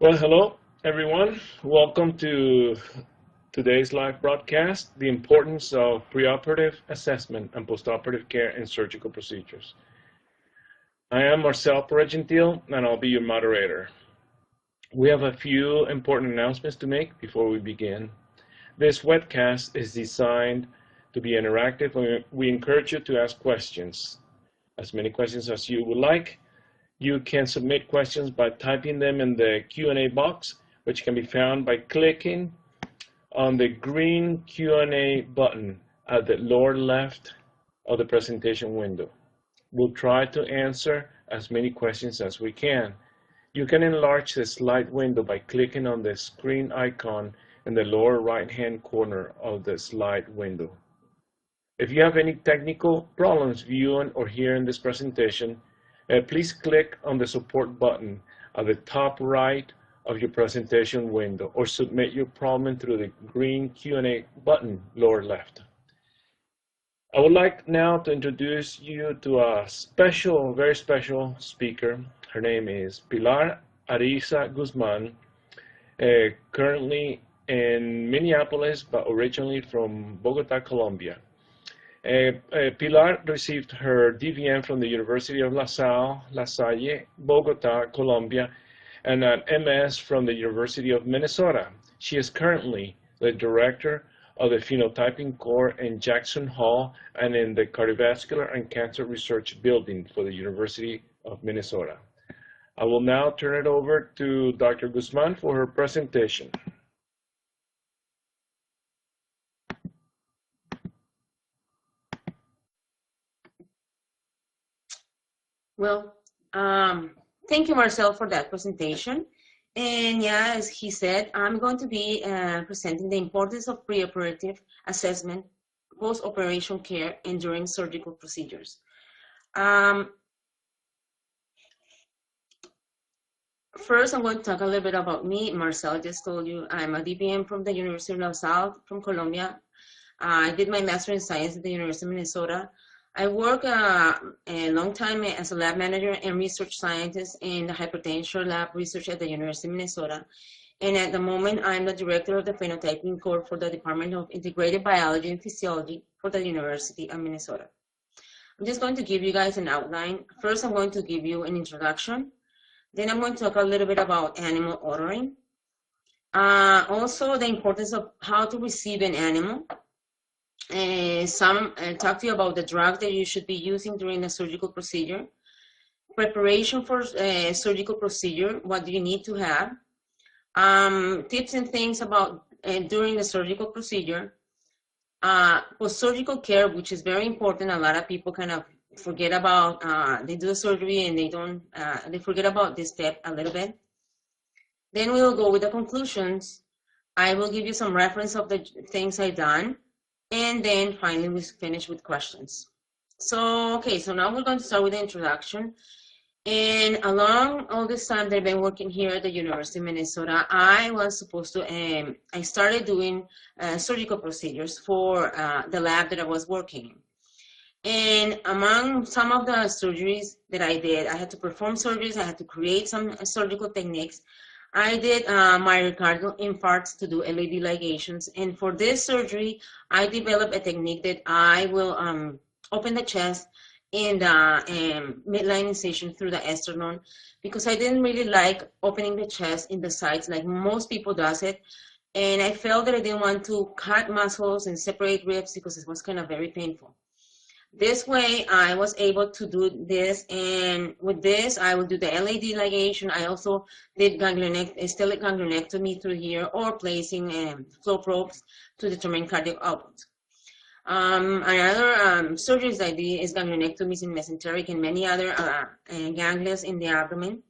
Well, hello everyone. Welcome to today's live broadcast, the importance of preoperative assessment and postoperative care in surgical procedures. I am Marcel Peregentil and I'll be your moderator. We have a few important announcements to make before we begin. This webcast is designed to be interactive and we encourage you to ask questions, as many questions as you would like. You can submit questions by typing them in the Q&A box, which can be found by clicking on the green Q&A button at the lower left of the presentation window. We'll try to answer as many questions as we can. You can enlarge the slide window by clicking on the screen icon in the lower right-hand corner of the slide window. If you have any technical problems viewing or hearing this presentation, please click on the support button at the top right of your presentation window or submit your problem through the green Q&A button lower left. I would like now to introduce you to a very special speaker. Her name is Pilar Ariza Guzman, currently in Minneapolis, but originally from Bogota, Colombia. Pilar received her DVM from the University of La Salle, Bogota, Colombia, and an MS from the University of Minnesota. She is currently the director of the Phenotyping Core in Jackson Hall and in the Cardiovascular and Cancer Research Building for the University of Minnesota. I will now turn it over to Dr. Guzman for her presentation. Well, thank you, Marcel, for that presentation. And yeah, as he said, I'm going to be presenting the importance of preoperative assessment, post-operation care, and during surgical procedures. First, I'm going to talk a little bit about me. Marcel just told you I'm a DPM from the University of La Salle from Colombia. I did my master in science at the University of Minnesota. I work a long time as a lab manager and research scientist in the hypertension lab research at the University of Minnesota. And at the moment, I'm the director of the Phenotyping Core for the Department of Integrated Biology and Physiology for the University of Minnesota. I'm just going to give you guys an outline. First, I'm going to give you an introduction. Then I'm going to talk a little bit about animal ordering. Also, the importance of how to receive an animal. Talk to you about the drug that you should be using during the surgical procedure, preparation for surgical procedure, what do you need to have, tips and things about during the surgical procedure, post-surgical care, which is very important. A lot of people kind of forget about, they do the surgery and they forget about this step a little bit. Then we will go with the conclusions. I will give you some reference of the things I've done. And then finally, we finish with questions. So now we're going to start with the introduction. And along all this time that I've been working here at the University of Minnesota, I was supposed to, I started doing surgical procedures for the lab that I was working in. And among some of the surgeries that I did, I had to perform surgeries, I had to create some surgical techniques. I did myocardial infarcts to do LAD ligations, and for this surgery, I developed a technique that I will open the chest and midline incision through the sternum, because I didn't really like opening the chest in the sides like most people does it, and I felt that I didn't want to cut muscles and separate ribs because it was kind of very painful. This way, I was able to do this, and with this, I will do the LAD ligation. I also did stellate ganglionectomy through here, or placing flow probes to determine cardiac output. Another surgeries I did is ganglionectomies in mesenteric and many other ganglions in the abdomen.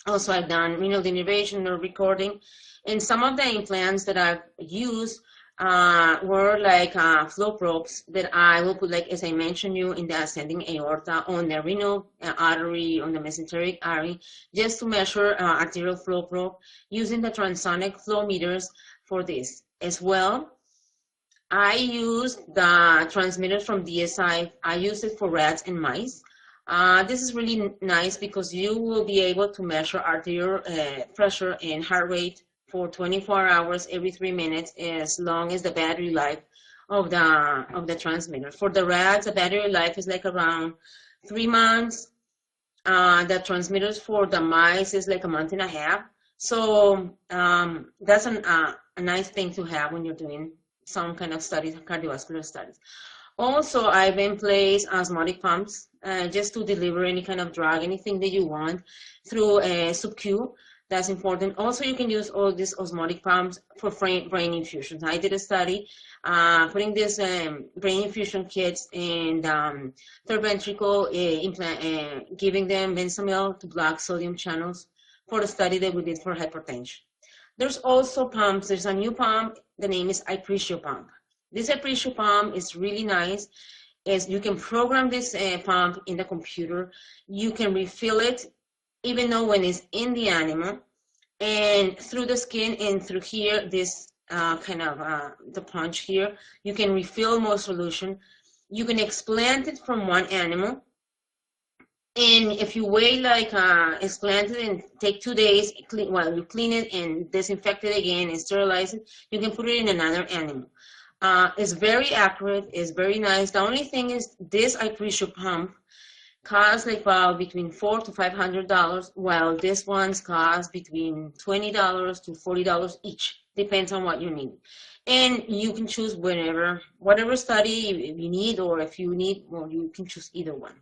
Also, I've done renal denervation, nerve recording, and some of the implants that I've used were like flow probes that I will put, like as I mentioned you, in the ascending aorta, on the renal artery, on the mesenteric artery, just to measure arterial flow probe, using the Transonic flow meters for this. As well, I used the transmitters from DSI. I used it for rats and mice. This is really nice because you will be able to measure arterial pressure and heart rate for 24 hours every 3 minutes, as long as the battery life of the transmitter. For the rats, the battery life is like around 3 months. The transmitters for the mice is like a month and a half. So that's a nice thing to have when you're doing some kind of studies, cardiovascular studies. Also, I've in place osmotic pumps just to deliver any kind of drug, anything that you want through a sub-Q. That's important. Also, you can use all these osmotic pumps for brain infusions. I did a study putting these brain infusion kits in third ventricle implant, giving them benzamyl to block sodium channels for the study that we did for hypertension. There's also pumps. There's a new pump. The name is iPrecio pump. This iPrecio pump is really nice. Is you can program this pump in the computer. You can refill it even though when it's in the animal, and through the skin and through here, this the punch here, you can refill more solution. You can explant it from one animal, and if you wait like explant it and take 2 days, you clean it and disinfect it again and sterilize it, you can put it in another animal. It's very accurate, it's very nice. The only thing is this iPrecio pump costs like about between $400 to $500, while this one's cost between $20 to $40 each. Depends on what you need. And you can choose whatever study you need, or if you need, well, you can choose either one.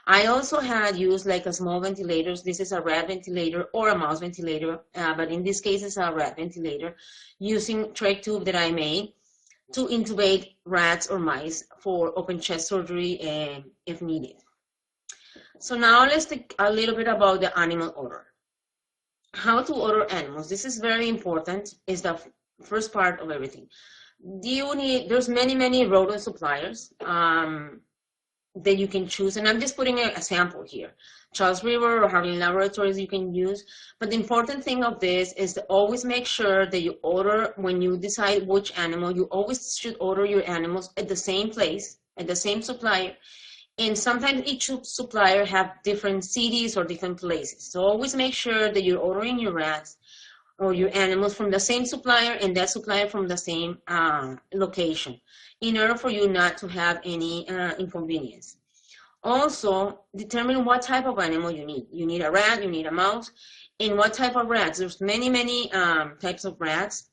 I also had used like a small ventilators. This is a rat ventilator or a mouse ventilator, but in this case it's a rat ventilator, using trach tube that I made to intubate rats or mice for open chest surgery if needed. So now let's think a little bit about the animal order. How to order animals. This is very important. It's the first part of everything. There's many rodent suppliers that you can choose, and I'm just putting a sample here. Charles River or Harlan Laboratories you can use, but the important thing of this is to always make sure that you order, when you decide which animal, you always should order your animals at the same place, at the same supplier. And sometimes each supplier have different cities or different places. So always make sure that you're ordering your rats or your animals from the same supplier, and that supplier from the same location, in order for you not to have any inconvenience. Also, determine what type of animal you need. You need a rat, you need a mouse, and what type of rats. There's many types of rats.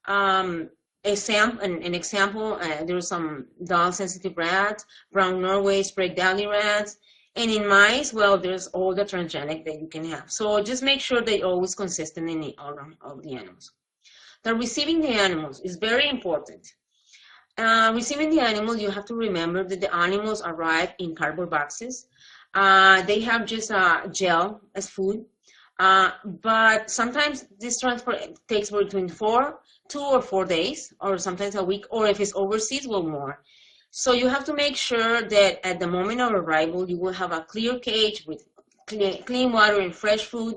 An example, there's some dog-sensitive rats, brown Norway, Sprague-Dawley rats, and in mice, well, there's all the transgenic that you can have. So just make sure they're always consistent in the order of the animals. The receiving the animals is very important. Receiving the animal, you have to remember that the animals arrive in cardboard boxes. They have just gel as food, but sometimes this transport takes between 2 or 4 days, or sometimes a week, or if it's overseas, well, more. So you have to make sure that at the moment of arrival, you will have a clear cage with clean water and fresh food,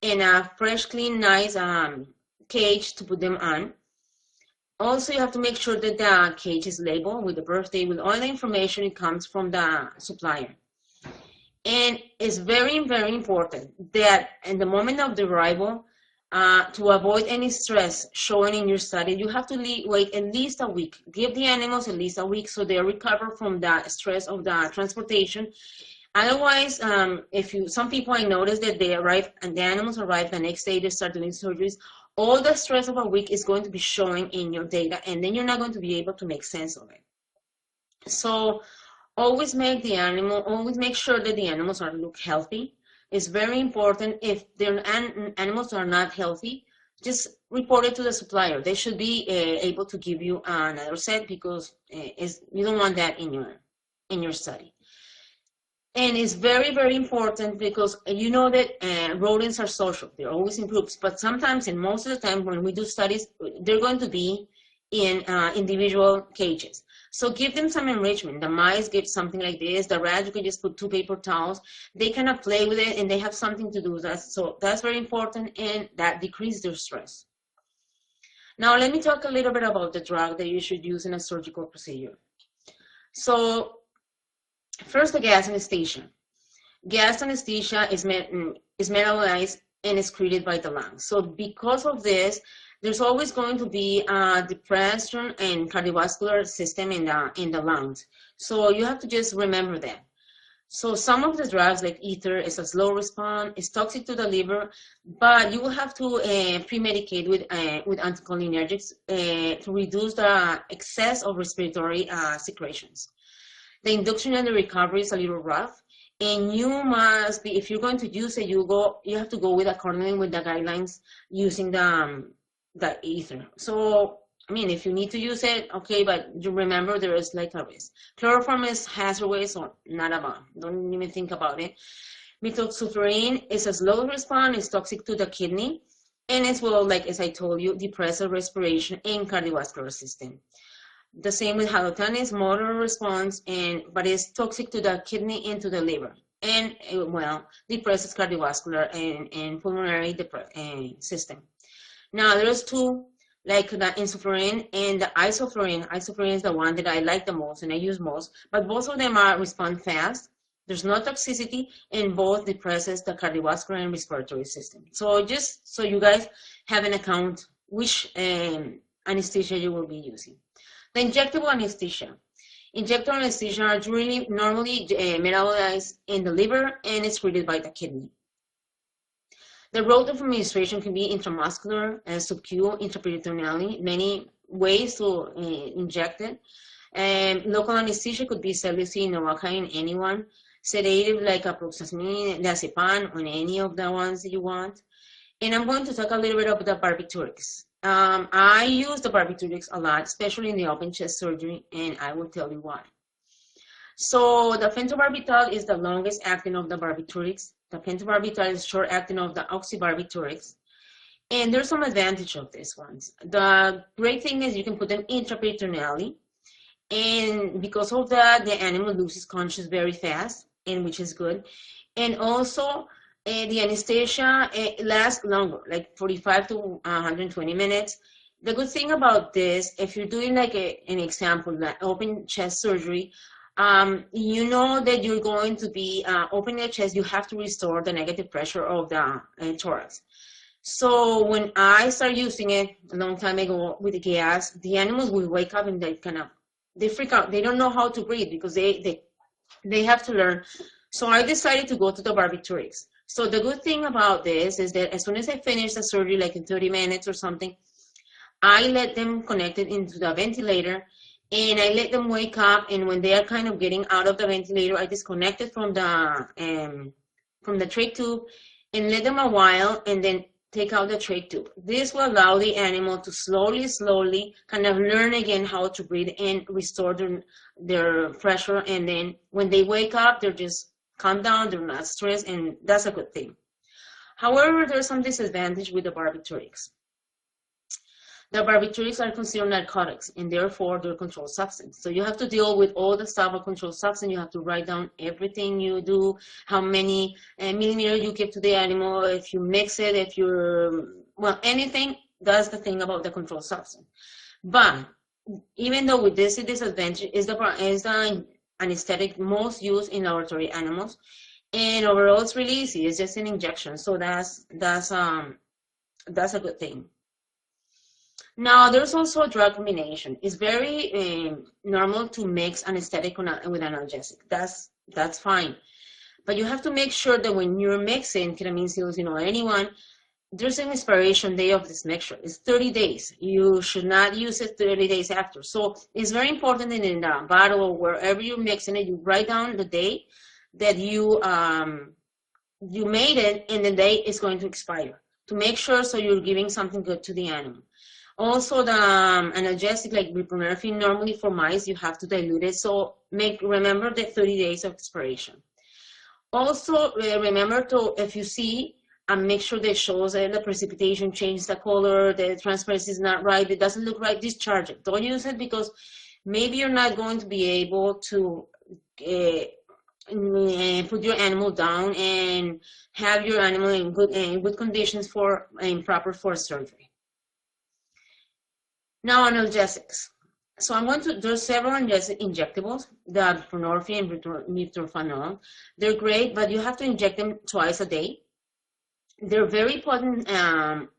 and a fresh, clean, nice cage to put them on. Also, you have to make sure that the cage is labeled with the birthday, with all the information it comes from the supplier. And it's very important that in the moment of the arrival, to avoid any stress showing in your study, you have to wait at least a week. Give the animals at least a week so they recover from the stress of the transportation. Otherwise, some people I noticed that they arrive and the animals arrive the next day, they start doing surgeries. All the stress of a week is going to be showing in your data, and then you're not going to be able to make sense of it. So always make sure that the animals look healthy. It's very important. If their animals are not healthy, just report it to the supplier. They should be able to give you another set, because you don't want that in your study. And it's very important, because you know that rodents are social. They're always in groups, but sometimes, and most of the time when we do studies, they're going to be in individual cages. So give them some enrichment. The mice get something like this. The rats, you can just put 2 paper towels. They cannot play with it, and they have something to do. So that's very important, and that decreases their stress. Now let me talk a little bit about the drug that you should use in a surgical procedure. So first, the gas anesthesia. gas anesthesia is metabolized and excreted by the lungs. So because of this, there's always going to be a depression and cardiovascular system in the lungs. So you have to just remember that. So some of the drugs like ether is a slow response, it's toxic to the liver, but you will have to pre-medicate with anticholinergics to reduce the excess of respiratory secretions. The induction and the recovery is a little rough, and you must be, if you're going to use it, you have to go with accordingly with the guidelines using the ether. So I mean, if you need to use it, okay, but you remember there is like a risk. Chloroform is hazardous or not about. Don't even think about it. Methoxyfluorine is a slow response, it's toxic to the kidney, and it will, like as I told you, depress the respiration and cardiovascular system. The same with halothane, motor response, but it's toxic to the kidney and to the liver, and well, depresses cardiovascular and pulmonary system. Now there's two, like the insuflurane and the isoflurane. Isoflurane is the one that I like the most and I use most, but both of them respond fast. There's no toxicity, and both depresses the cardiovascular and respiratory system. So just so you guys have an account which anesthesia you will be using. The injectable anesthesia. Injectable anesthesia are normally metabolized in the liver and excreted by the kidney. The route of administration can be intramuscular, subcu, intraperitoneally, many ways to inject it. Local anesthesia could be salicylate, novocaine, anyone. Sedative like approxamine, diazepam, on any of the ones that you want. And I'm going to talk a little bit about the barbiturics. I use the barbiturics a lot, especially in the open chest surgery, and I will tell you why. So the pentobarbital is the longest acting of the barbiturics. The pentobarbital is short acting of the oxybarbiturics. And there's some advantage of these ones. The great thing is you can put them intraperitoneally. And because of that, the animal loses consciousness very fast, and which is good. And also, the anesthesia lasts longer, like 45 to 120 minutes. The good thing about this, if you're doing like an example, like open chest surgery, you know that you're going to be opening the chest, you have to restore the negative pressure of the thorax. So when I started using it a long time ago with the gas, the animals will wake up and they freak out. They don't know how to breathe because they have to learn. So I decided to go to the barbiturics. So the good thing about this is that as soon as I finish the surgery, like in 30 minutes or something, I let them connect it into the ventilator, and I let them wake up. And when they are kind of getting out of the ventilator, I disconnect it from the trach tube and let them a while, and then take out the trach tube. This will allow the animal to slowly kind of learn again how to breathe and restore their pressure. And then when they wake up, they're just calm down, they're not stressed, and that's a good thing. However, there's some disadvantage with the barbiturics. The barbiturics are considered narcotics, and therefore they're controlled substance. So you have to deal with all the stuff of controlled substance. You have to write down everything you do, how many millimeters you give to the animal, if you mix it, if you're, well, anything. That's the thing about the controlled substance. But even though with this disadvantage, is the anesthetic most used in laboratory animals, and overall it's really easy. It's just an injection, so that's a good thing. Now, there's also a drug combination. It's very normal to mix anesthetic with analgesic. That's fine. But you have to make sure that when you're mixing ketamine, psilocin, or anyone, there's an expiration day of this mixture. It's 30 days. You should not use it 30 days after. So it's very important that in the bottle or wherever you're mixing it, you write down the day that you made it and the day it's going to expire, to make sure so you're giving something good to the animal. Also, the analgesic like buprenorphine, normally for mice, you have to dilute it. So remember the 30 days of expiration. Also, remember to, if you see a mixture that shows that the precipitation changes the color, the transparency is not right, it doesn't look right, discharge it. Don't use it because maybe you're not going to be able to put your animal down and have your animal in good conditions proper for surgery. Now, analgesics. So there's several injectables, the buprenorphine and butorphanol. They're great, but you have to inject them twice a day. They're very potent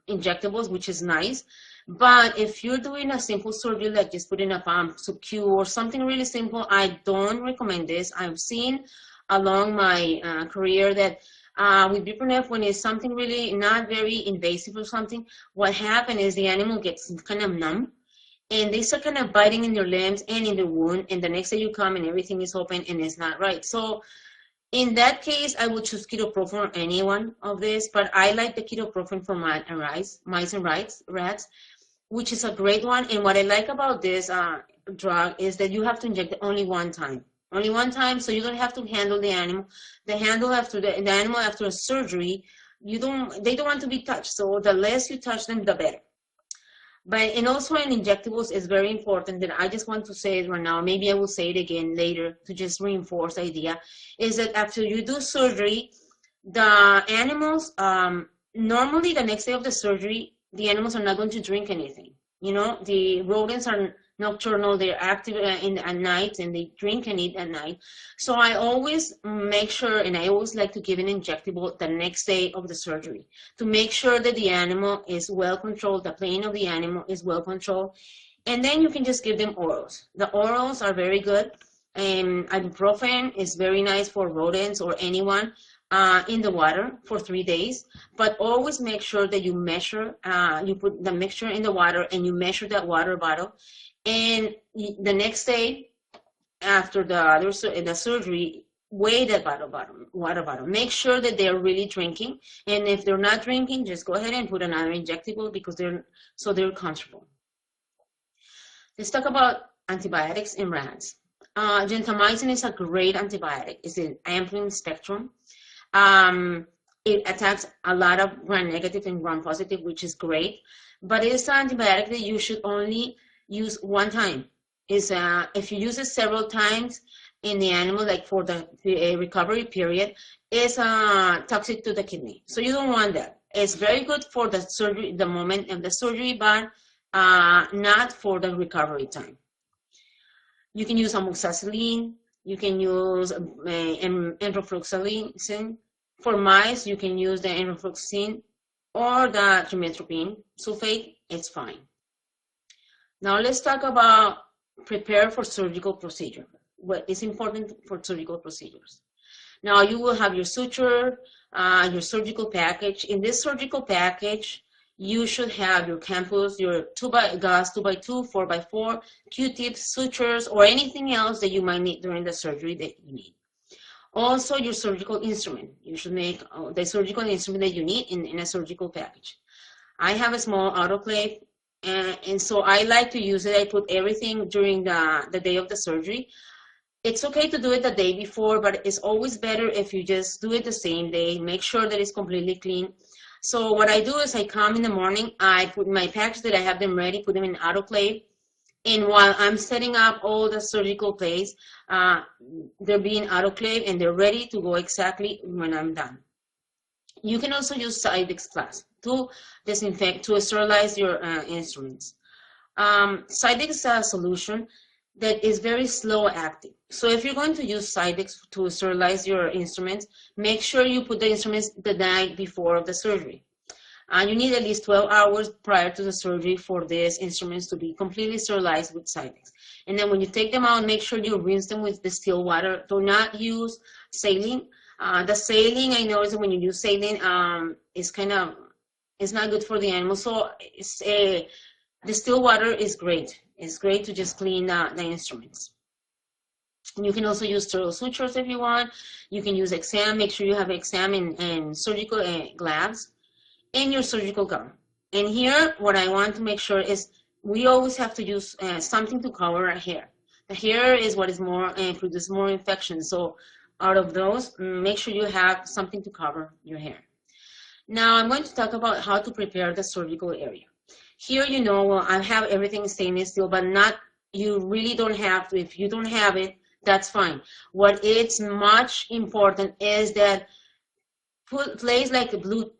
injectables, which is nice. But if you're doing a simple surgery, like just putting a pump to cure or something really simple, I don't recommend this. I've seen along my career that with buprenorphine, when it's something really not very invasive or something, what happens is the animal gets kind of numb, and they start kind of biting in their limbs and in the wound, and the next day you come and everything is open and it's not right. So in that case, I would choose ketoprofen or any one of this, but I like the ketoprofen for mice and rats, which is a great one. And what I like about this drug is that you have to inject it only one time. Only one time, so you don't have to handle the animal. The animal after a surgery, they don't want to be touched. So the less you touch them, the better. And also in injectables, it's very important that I just want to say it right now, maybe I will say it again later to just reinforce the idea, is that after you do surgery, the animals, normally the next day of the surgery, the animals are not going to drink anything. You know, the rodents are nocturnal, they're active at night, and they drink and eat at night. So I always make sure, and I always like to give an injectable the next day of the surgery to make sure that the animal is well controlled, the pain of the animal is well controlled. And then you can just give them orals. The orals are very good. Ibuprofen is very nice for rodents or anyone in the water for 3 days, but always make sure that you measure, you put the mixture in the water and you measure that water bottle. And the next day after the surgery, weigh that water bottle. Make sure that they're really drinking. And if they're not drinking, just go ahead and put another injectable because they're comfortable. Let's talk about antibiotics in rats. Gentamicin is a great antibiotic. It's an ampling spectrum. It attacks a lot of gram-negative and gram-positive, which is great. But it's an antibiotic that you should only use one time. If you use it several times in the animal, like for the recovery period, it's toxic to the kidney. So you don't want that. It's very good for the surgery, the moment of the surgery, but not for the recovery time. You can use amoxicillin. You can use enrofloxacin. For mice, you can use the enrofloxacin or the trimethoprim sulfate. It's fine. Now let's talk about prepare for surgical procedure. What is important for surgical procedures. Now you will have your suture, your surgical package. In this surgical package, you should have your campus, your 2x2, 4x4, Q-tips, sutures, or anything else that you might need during the surgery that you need. Also, your surgical instrument. You should make the surgical instrument that you need in a surgical package. I have a small autoclave. And so I like to use it. I put everything during the day of the surgery. It's okay to do it the day before, but it's always better if you just do it the same day. Make sure that it's completely clean. So what I do is I come in the morning, I put my package that I have them ready, put them in autoclave. And while I'm setting up all the surgical plates, they're being autoclave and they're ready to go exactly when I'm done. You can also use Cydex Plus to disinfect, to sterilize your instruments. Cydex is a solution that is very slow acting. So if you're going to use Cydex to sterilize your instruments, make sure you put the instruments the night before the surgery. You need at least 12 hours prior to the surgery for these instruments to be completely sterilized with Cydex. And then when you take them out, make sure you rinse them with distilled water. Do not use saline. The saline, I know, is when you use saline, it's not good for the animal. So distilled water is great. It's great to just clean the instruments. You can also use sterile sutures if you want. You can use exam. Make sure you have exam and surgical gloves and your surgical gown. And here, what I want to make sure is we always have to use something to cover our hair. The hair is what is more produces more infection. So out of those, make sure you have something to cover your hair. Now I'm going to talk about how to prepare the surgical area. Here, you know, well, I have everything stainless steel, but you really don't have to. If you don't have it, that's fine. What is much important is that place like a blue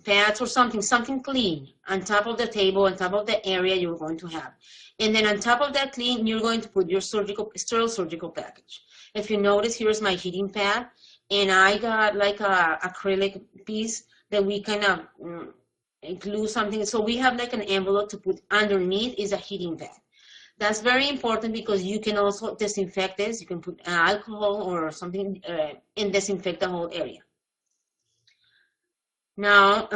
pads or something clean on top of the table, on top of the area you're going to have. And then on top of that clean, you're going to put your sterile surgical package. If you notice, here's my heating pad, and I got like a acrylic piece that we kind of glue something. So we have like an envelope to put underneath is a heating pad. That's very important because you can also disinfect this. You can put alcohol or something and disinfect the whole area. Now,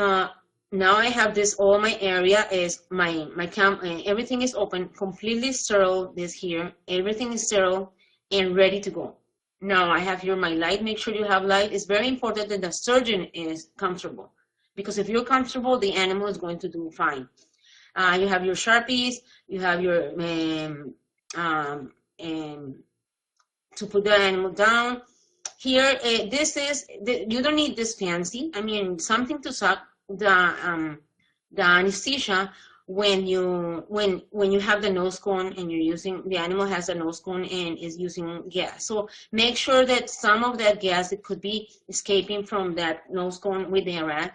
now I have this, all my area is everything is open, completely sterile, this here, everything is sterile and ready to go. Now I have here my light. Make sure you have light. It's very important that the surgeon is comfortable, because if you're comfortable, the animal is going to do fine. You have your Sharpies, you have your, to put the animal down. Here, this is, you don't need this fancy. I mean, something to suck the anesthesia when you have the nose cone and you're using, the animal has a nose cone and is using gas. So make sure that some of that gas that could be escaping from that nose cone with the rat,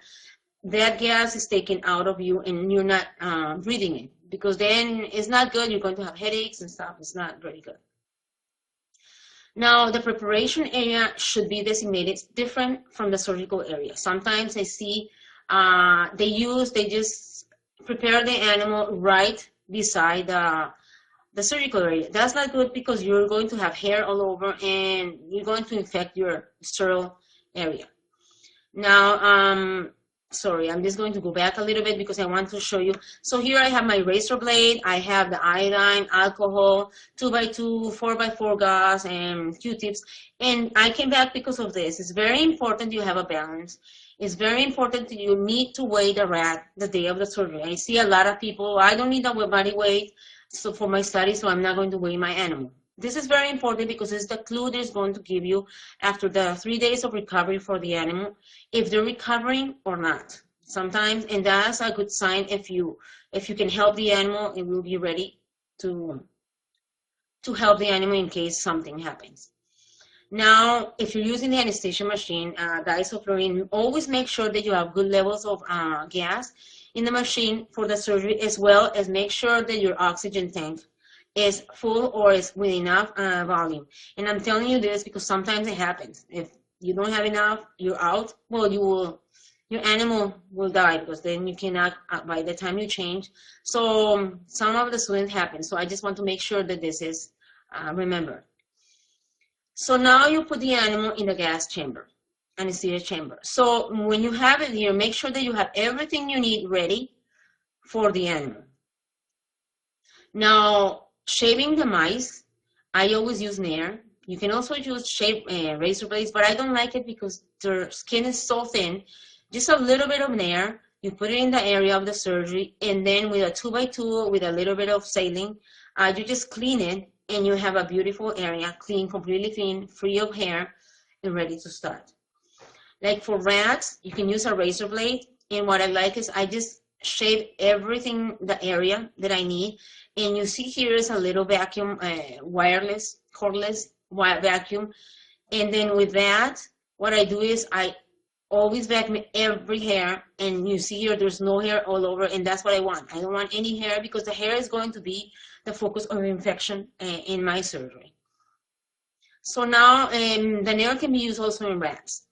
that gas is taken out of you and you're not breathing it, because then it's not good. You're going to have headaches and stuff. It's not very good. Now, the preparation area should be designated different from the surgical area. Sometimes I see they just prepare the animal right beside the surgical area. That's not good, because you're going to have hair all over and you're going to infect your sterile area. Now, sorry, I'm just going to go back a little bit because I want to show you. So here I have my razor blade, I have the iodine, alcohol, 2x2, 4x4 gauze, and Q-tips. And I came back because of this. It's very important you have a balance. It's very important that you need to weigh the rat the day of the surgery. I see a lot of people, I don't need a body weight so for my study, so I'm not going to weigh my animal. This is very important because it's the clue that is going to give you after the 3 days of recovery for the animal, if they're recovering or not. Sometimes, and that's a good sign. If you can help the animal, it will be ready to help the animal in case something happens. Now, if you're using the anesthesia machine, diisoflurane, always make sure that you have good levels of gas in the machine for the surgery, as well as make sure that your oxygen tank is full or is with enough volume. And I'm telling you this because sometimes it happens. If you don't have enough, you're out. Well, your animal will die, because then you cannot, by the time you change. So some of the students happen. So I just want to make sure that this is remembered. So now you put the animal in the gas chamber, anesthesia chamber. So when you have it here, make sure that you have everything you need ready for the animal. Now, shaving the mice, I always use Nair. You can also use razor blades, but I don't like it because their skin is so thin. Just a little bit of Nair, you put it in the area of the surgery, and then with a 2x2 with a little bit of saline, you just clean it, and you have a beautiful area, clean, completely clean, free of hair, and ready to start. Like for rats, you can use a razor blade, and what I like is I just shave everything, the area that I need. And you see here is a little vacuum, wireless, cordless vacuum. And then with that, what I do is I always vacuum every hair. And you see here, there's no hair all over. And that's what I want. I don't want any hair, because the hair is going to be the focus of infection in my surgery. So now the Nair can be used also in rats.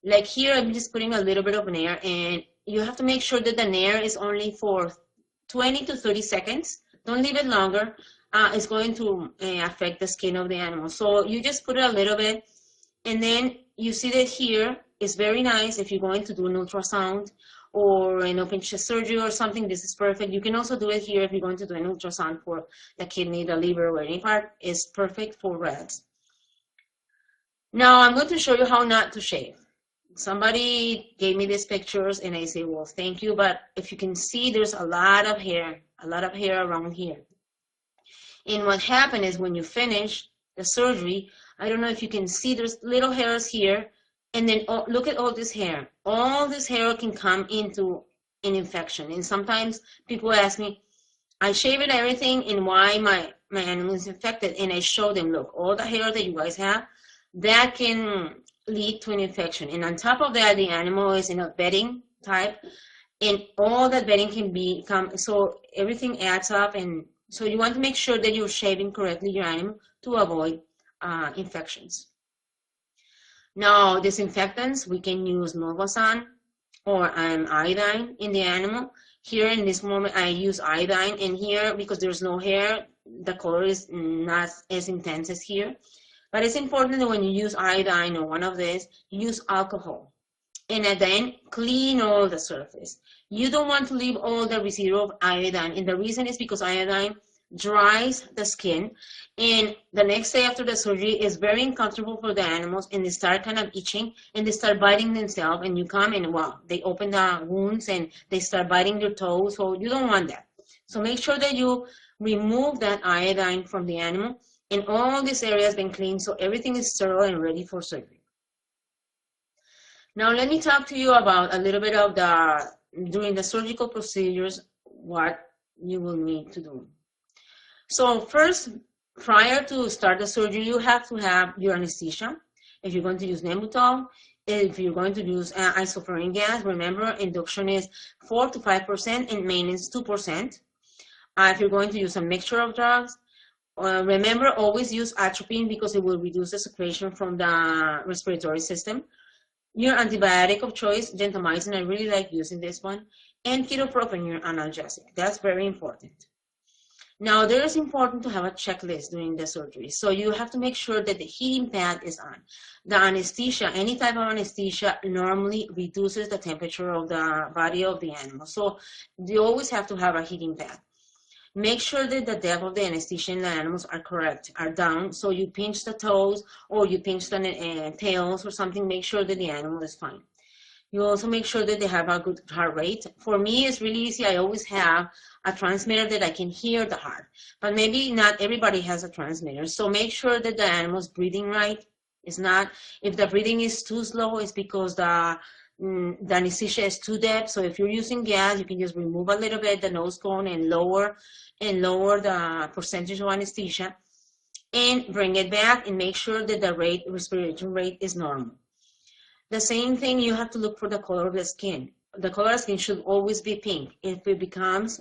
Like here, I'm just putting a little bit of Nair, and you have to make sure that the Nair is only for 20 to 30 seconds. Don't leave it longer. It's going to affect the skin of the animal. So you just put it a little bit, and then you see that here is very nice if you're going to do an ultrasound or an open chest surgery or something. This is perfect. You can also do it here if you're going to do an ultrasound for the kidney, the liver, or any part. It's perfect for rats. Now I'm going to show you how not to shave. Somebody gave me these pictures, and I say, well, thank you, but if you can see, there's a lot of hair around here. And what happened is when you finish the surgery, I don't know if you can see, there's little hairs here, and then look at all this hair. All this hair can come into an infection. And sometimes people ask me, I shave it everything, and why my animal is infected? And I show them, look, all the hair that you guys have, that can lead to an infection. And on top of that, the animal is in a bedding type, and all that bedding can become, so everything adds up, and So you want to make sure that you're shaving correctly your animal to avoid infections. Now, disinfectants, we can use Norvasan or iodine in the animal. Here in this moment, I use iodine, and here, because there's no hair, the color is not as intense as here. But it's important that when you use iodine or one of these, you use alcohol. And then clean all the surface. You don't want to leave all the residue of iodine, and the reason is because iodine dries the skin, and the next day after the surgery is very uncomfortable for the animals, and they start kind of itching, and they start biting themselves, and you come and wow, they open the wounds and they start biting their toes, so you don't want that. So make sure that you remove that iodine from the animal, and all this area has been cleaned, so everything is sterile and ready for surgery. Now let me talk to you about a little bit of during the surgical procedures, what you will need to do. So first, prior to start the surgery, you have to have your anesthesia. If you're going to use Nembutal, if you're going to use isoflurane gas, remember induction is 4 to 5% and maintenance 2%. If you're going to use a mixture of drugs, remember always use atropine because it will reduce the secretion from the respiratory system. Your antibiotic of choice, gentamicin, I really like using this one, and ketoprofen, your analgesic. That's very important. Now, there is important to have a checklist during the surgery. So you have to make sure that the heating pad is on. The anesthesia, any type of anesthesia, normally reduces the temperature of the body of the animal. So you always have to have a heating pad. Make sure that the depth of the anesthesia in the animals are correct, are down. So you pinch the toes or you pinch the tails or something, make sure that the animal is fine. You also make sure that they have a good heart rate. For me, it's really easy. I always have a transmitter that I can hear the heart. But maybe not everybody has a transmitter. So make sure that the animal's breathing right. It's not, if the breathing is too slow, it's because the anesthesia is too deep. So if you're using gas, you can just remove a little bit the nose cone and lower the percentage of anesthesia and bring it back and make sure that the respiration rate is normal. The same thing, you have to look for the color of the skin. The color of the skin should always be pink. If it becomes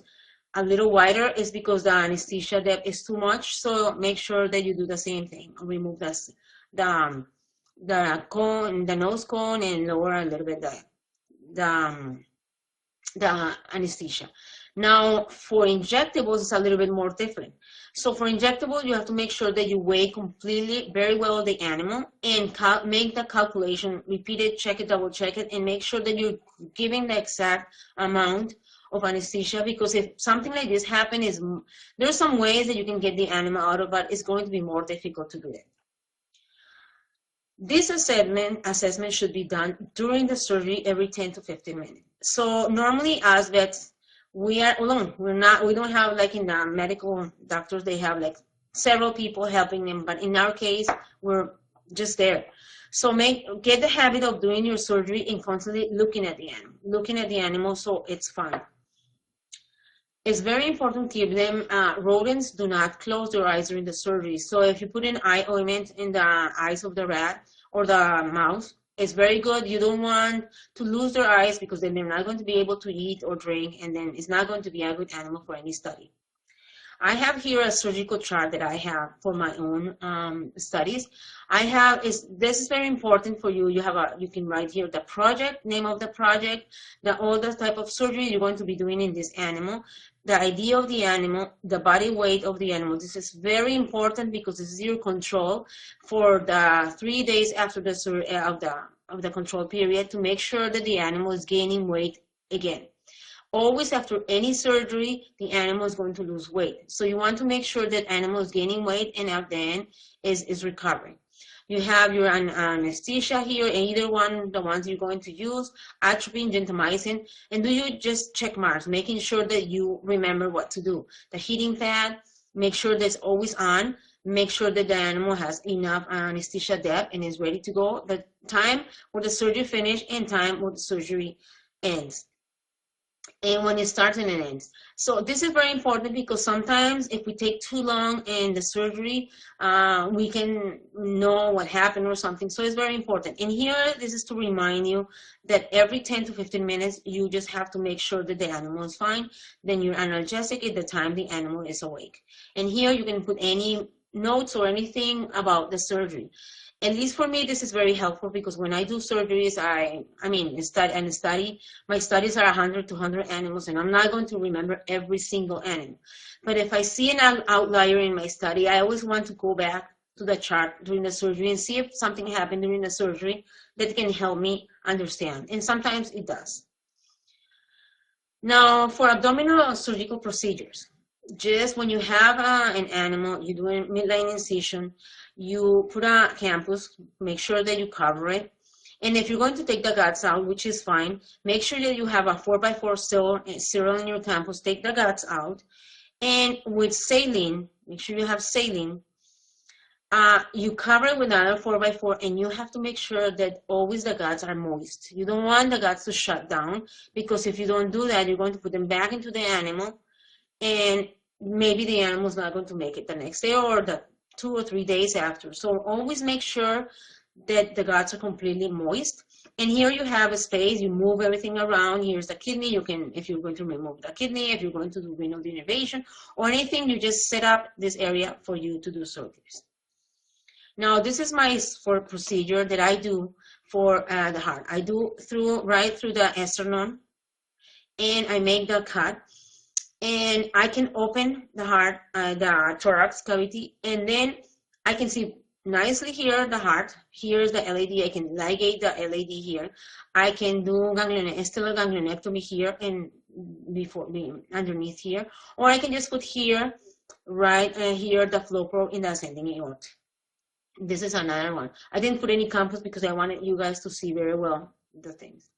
a little whiter, it's because the anesthesia depth is too much. So make sure that you do the same thing. Remove the cone, the nose cone, and lower a little bit the anesthesia. Now, for injectables, it's a little bit more different. So for injectables, you have to make sure that you weigh completely, very well the animal, and make the calculation, repeat it, check it, double check it, and make sure that you're giving the exact amount of anesthesia, because if something like this happens, there's some ways that you can get the animal out of it. It's going to be more difficult to do it. This assessment should be done during the surgery every 10 to 15 minutes. So normally as vets, we are alone. We don't have, like in the medical doctors, they have like several people helping them, but in our case, we're just there. So get the habit of doing your surgery and constantly looking at the animal so it's fine. It's very important to give them, rodents do not close their eyes during the surgery. So if you put an eye ointment in the eyes of the rat or the mouse, it's very good. You don't want to lose their eyes, because then they're not going to be able to eat or drink, and then it's not going to be a good animal for any study. I have here a surgical chart that I have for my own studies. This is very important for you. You can write here the project, name of the project, all the type of surgery you're going to be doing in this animal, the idea of the animal, the body weight of the animal. This is very important because this is your control for the 3 days after of the control period, to make sure that the animal is gaining weight again. Always after any surgery, the animal is going to lose weight. So you want to make sure that animal is gaining weight and at the end is recovering. You have your anesthesia here, either one, the ones you're going to use, atropine, gentamicin, and do you just check marks, making sure that you remember what to do. The heating pad, make sure that's always on, make sure that the animal has enough anesthesia depth and is ready to go. The time where the surgery finishes and time where the surgery ends. and when it starts and it ends. So this is very important because sometimes if we take too long in the surgery, we can know what happened or something. So it's very important. And here, this is to remind you that every 10 to 15 minutes, you just have to make sure that the animal is fine. Then you're analgesic at the time the animal is awake. And here you can put any notes or anything about the surgery. At least for me, this is very helpful because when I do surgeries, my studies are 100 to 100 animals, and I'm not going to remember every single animal. But if I see an outlier in my study, I always want to go back to the chart during the surgery and see if something happened during the surgery that can help me understand. And sometimes it does. Now, for abdominal surgical procedures, just when you have an animal, you do a midline incision, you put a campus, make sure that you cover it. And if you're going to take the guts out, which is fine, make sure that you have a 4x4 sterile in your campus, take the guts out. And with saline, make sure you have saline, you cover it with another 4x4, and you have to make sure that always the guts are moist. You don't want the guts to shut down, because if you don't do that, you're going to put them back into the animal, and maybe the animal's not going to make it the next day or the 2 or 3 days after. So always make sure that the guts are completely moist. And here you have a space, you move everything around. Here's the kidney. You can, if you're going to remove the kidney, if you're going to do renal denervation or anything, you just set up this area for you to do surgeries. Now, this is my procedure that I do for the heart. I do right through the sternum, and I make the cut. And I can open the heart, the thorax cavity, and then I can see nicely here the heart. Here's the LAD. I can ligate the LAD here. I can do stellar ganglionectomy here and underneath here, or I can just put here, right here, the flow probe in the ascending aorta. This is another one. I didn't put any campus because I wanted you guys to see very well the things.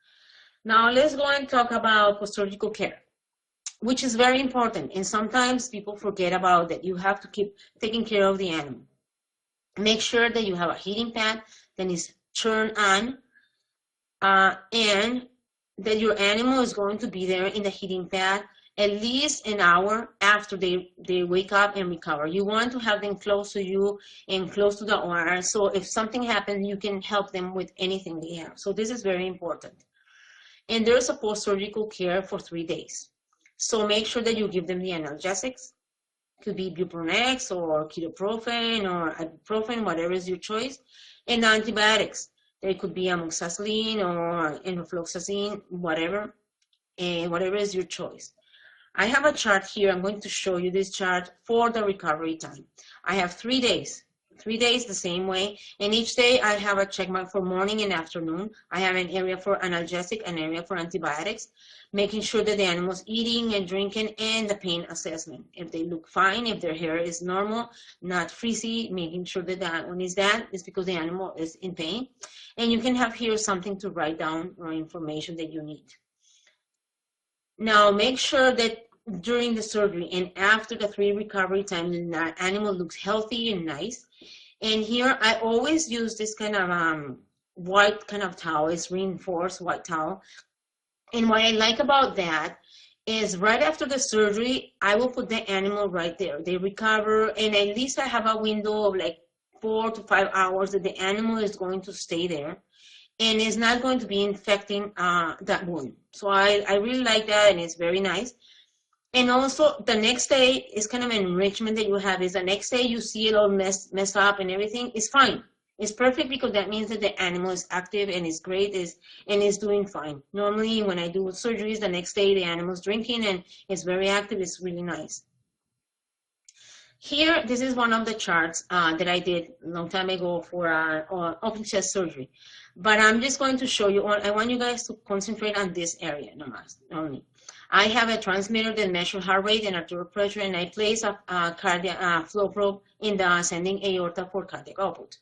Now let's go and talk about post-surgical care, which is very important. And sometimes people forget about that. You have to keep taking care of the animal. Make sure that you have a heating pad that is turned on, and that your animal is going to be there in the heating pad at least an hour after they wake up and recover. You want to have them close to you and close to the OR, so if something happens, you can help them with anything they have. So this is very important. And there's a post-surgical care for 3 days. So make sure that you give them the analgesics. Could be bupronex or ketoprofen or ibuprofen, whatever is your choice. And the antibiotics. They could be amoxicillin or enrofloxacin, whatever is your choice. I have a chart here. I'm going to show you this chart for the recovery time. I have 3 days. 3 days the same way, and each day I have a check mark for morning and afternoon. I have an area for analgesic, an area for antibiotics, making sure that the animal's eating and drinking, and the pain assessment. If they look fine, if their hair is normal, not frizzy, making sure that that one is because the animal is in pain. And you can have here something to write down or information that you need. Now make sure that during the surgery and after the 3 recovery time, the animal looks healthy and nice. And here I always use this kind of white kind of towel. It's reinforced white towel. And what I like about that is right after the surgery, I will put the animal right there. They recover, and at least I have a window of like 4 to 5 hours that the animal is going to stay there and is not going to be infecting that wound. So I really like that, and it's very nice. And also the next day is kind of an enrichment that you have. Is the next day you see it all messed up and everything is fine. It's perfect because that means that the animal is active and is great and is doing fine. Normally when I do surgeries, the next day the animal's drinking and is very active. It's really nice. Here, this is one of the charts that I did a long time ago for open chest surgery. But I'm just going to show you, I want you guys to concentrate on this area only. I have a transmitter that measures heart rate and arterial pressure, and I place a cardiac flow probe in the ascending aorta for cardiac output.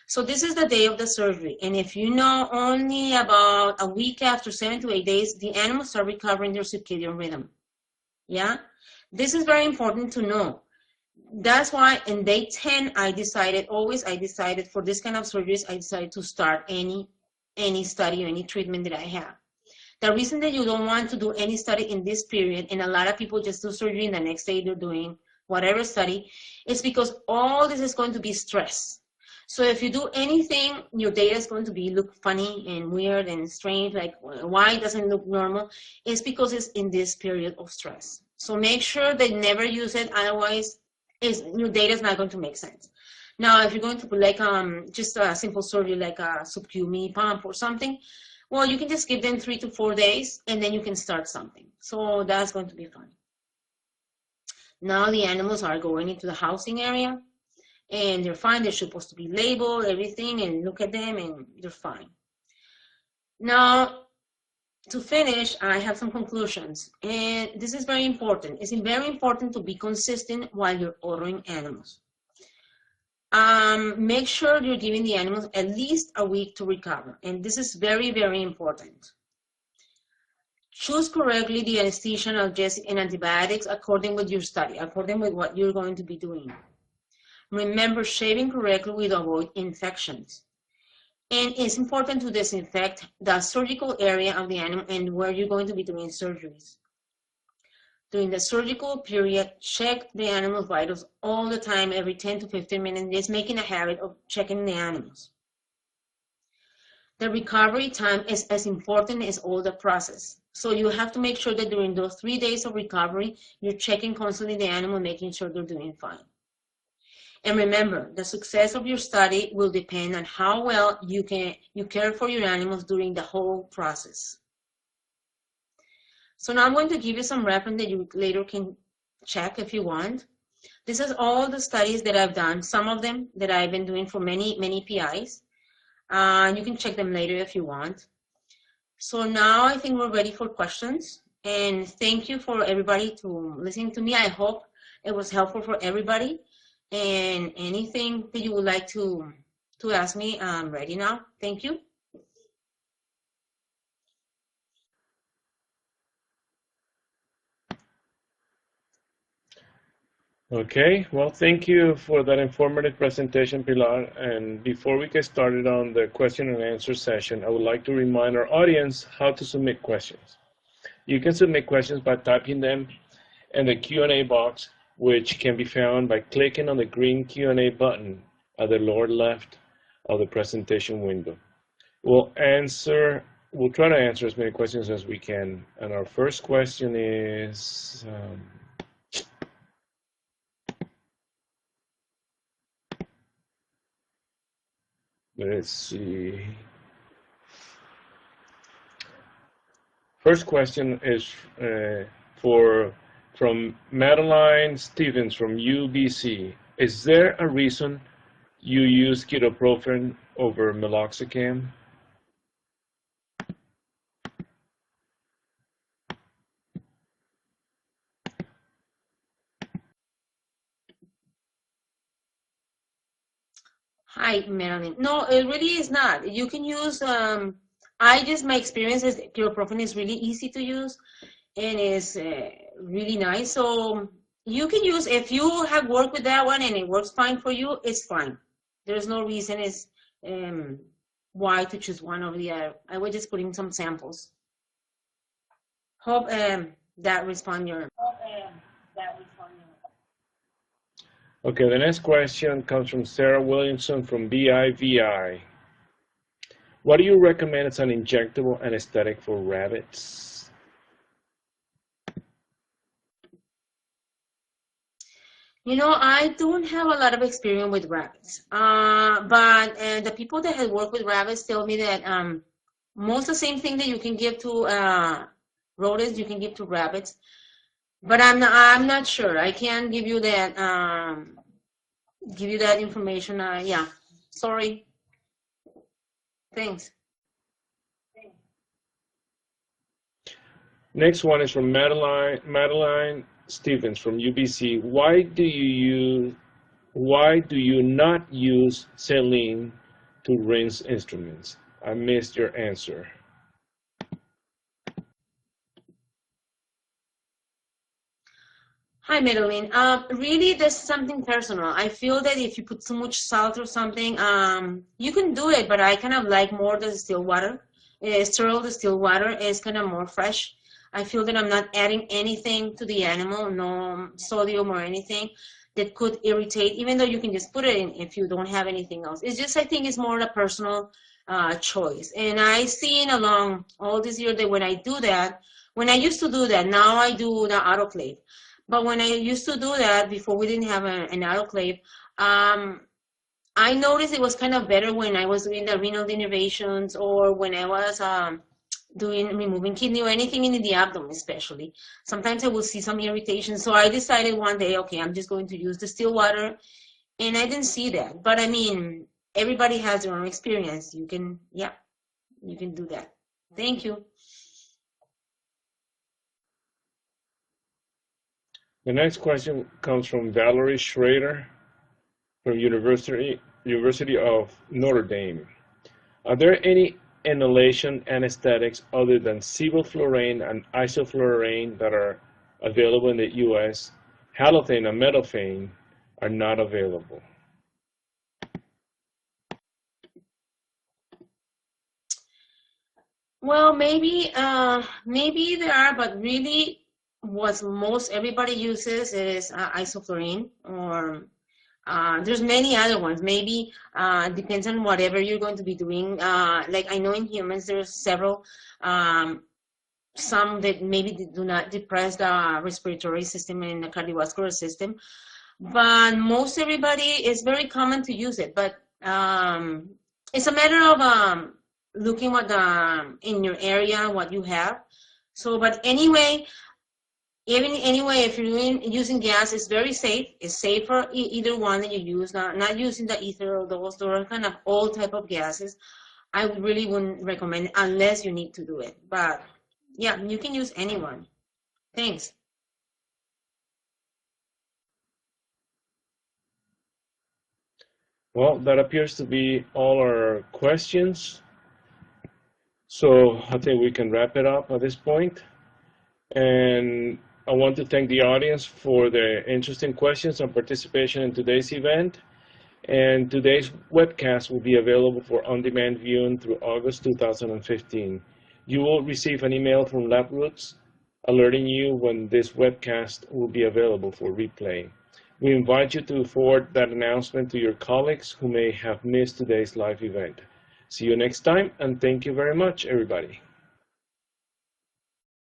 So this is the day of the surgery, and if you know, only about a week after 7 to 8 days, the animals start recovering their circadian rhythm. Yeah, this is very important to know. That's why in day 10, I decided for this kind of surgeries, I decided to start any study or any treatment that I have. The reason that you don't want to do any study in this period, and a lot of people just do surgery and the next day they're doing whatever study, is because all this is going to be stress. So if you do anything, your data is going to look funny and weird and strange, like why it doesn't look normal? It's because it's in this period of stress. So make sure they never use it, otherwise your data is not going to make sense. Now, if you're going to put like just a simple surgery like a sub-Q pump or something, well, you can just give them 3 to 4 days and then you can start something. So that's going to be fun. Now the animals are going into the housing area and they're fine. They're supposed to be labeled, everything, and look at them and they're fine. Now, to finish, I have some conclusions. And this is very important. It's very important to be consistent while you're ordering animals. Make sure you're giving the animals at least a week to recover. And this is very, very important. Choose correctly the anesthesia, analgesic, and antibiotics according with your study, according with what you're going to be doing. Remember, shaving correctly will avoid infections. And it's important to disinfect the surgical area of the animal and where you're going to be doing surgeries. During the surgical period, check the animal's vitals all the time, every 10 to 15 minutes, just making a habit of checking the animals. The recovery time is as important as all the process. So you have to make sure that during those 3 days of recovery, you're checking constantly the animal, making sure they're doing fine. And remember, the success of your study will depend on how well you care for your animals during the whole process. So now I'm going to give you some reference that you later can check if you want. This is all the studies that I've done, some of them that I've been doing for many, many PIs. You can check them later if you want. So now I think we're ready for questions. And thank you for everybody to listening to me. I hope it was helpful for everybody. And anything that you would like to ask me, I'm ready now. Thank you. Okay, well, thank you for that informative presentation, Pilar. And before we get started on the question and answer session, I would like to remind our audience how to submit questions. You can submit questions by typing them in the Q&A box, which can be found by clicking on the green Q&A button at the lower left of the presentation window. We'll try to answer as many questions as we can. And our first question is, let's see. First question is from Madeline Stevens from UBC. Is there a reason you use ketoprofen over meloxicam? Hi, Marilyn. No, it really is not. You can use, my experience is ketoprofen is really easy to use and is really nice. So you can use, if you have worked with that one and it works fine for you, it's fine. There's no reason why to choose one over the other. I was just putting some samples. Hope that responds your. Okay, the next question comes from Sarah Williamson from BIVI. What do you recommend as an injectable anesthetic for rabbits? You know, I don't have a lot of experience with rabbits, but the people that have worked with rabbits tell me that most the same thing that you can give to rodents, you can give to rabbits. But I'm not sure. I can't give you that information. Yeah, sorry. Thanks. Next one is from Madeline Stevens from UBC. Why do you not use saline to rinse instruments? I missed your answer. Hi, Madeline. Really, there's something personal. I feel that if you put too much salt or something, you can do it, but I kind of like more the still water. sterile distilled water is kind of more fresh. I feel that I'm not adding anything to the animal, no sodium or anything that could irritate, even though you can just put it in if you don't have anything else. It's just, I think it's more a personal choice. And I seen along all this year that when I do that, when I used to do that, now I do the autoclave. But when I used to do that, before we didn't have an autoclave, I noticed it was kind of better when I was doing the renal denervations or when I was doing removing kidney or anything in the abdomen especially. Sometimes I will see some irritation. So I decided one day, okay, I'm just going to use the still water. And I didn't see that. But I mean, everybody has their own experience. You can, yeah, you can do that. Thank you. The next question comes from Valerie Schrader from University of Notre Dame. Are there any inhalation anesthetics other than sevoflurane and isoflurane that are available in the U.S.? Halothane and methophane are not available. Well, maybe there are, but really what most everybody uses is isoflurane, or there's many other ones. Maybe depends on whatever you're going to be doing. Like I know in humans there's several, some that maybe do not depress the respiratory system and the cardiovascular system, but most everybody, is very common to use it. But it's a matter of looking what in your area what you have. So, but anyway. Anyway, if you're using gas, it's very safe. It's safer either one that you use. Not using the ether or those are kind of old type of gases. I really wouldn't recommend it unless you need to do it. But yeah, you can use anyone. Thanks. Well, that appears to be all our questions. So I think we can wrap it up at this point. And I want to thank the audience for their interesting questions and participation in today's event. And today's webcast will be available for on-demand viewing through August 2015. You will receive an email from LabRoots alerting you when this webcast will be available for replay. We invite you to forward that announcement to your colleagues who may have missed today's live event. See you next time, and thank you very much, everybody.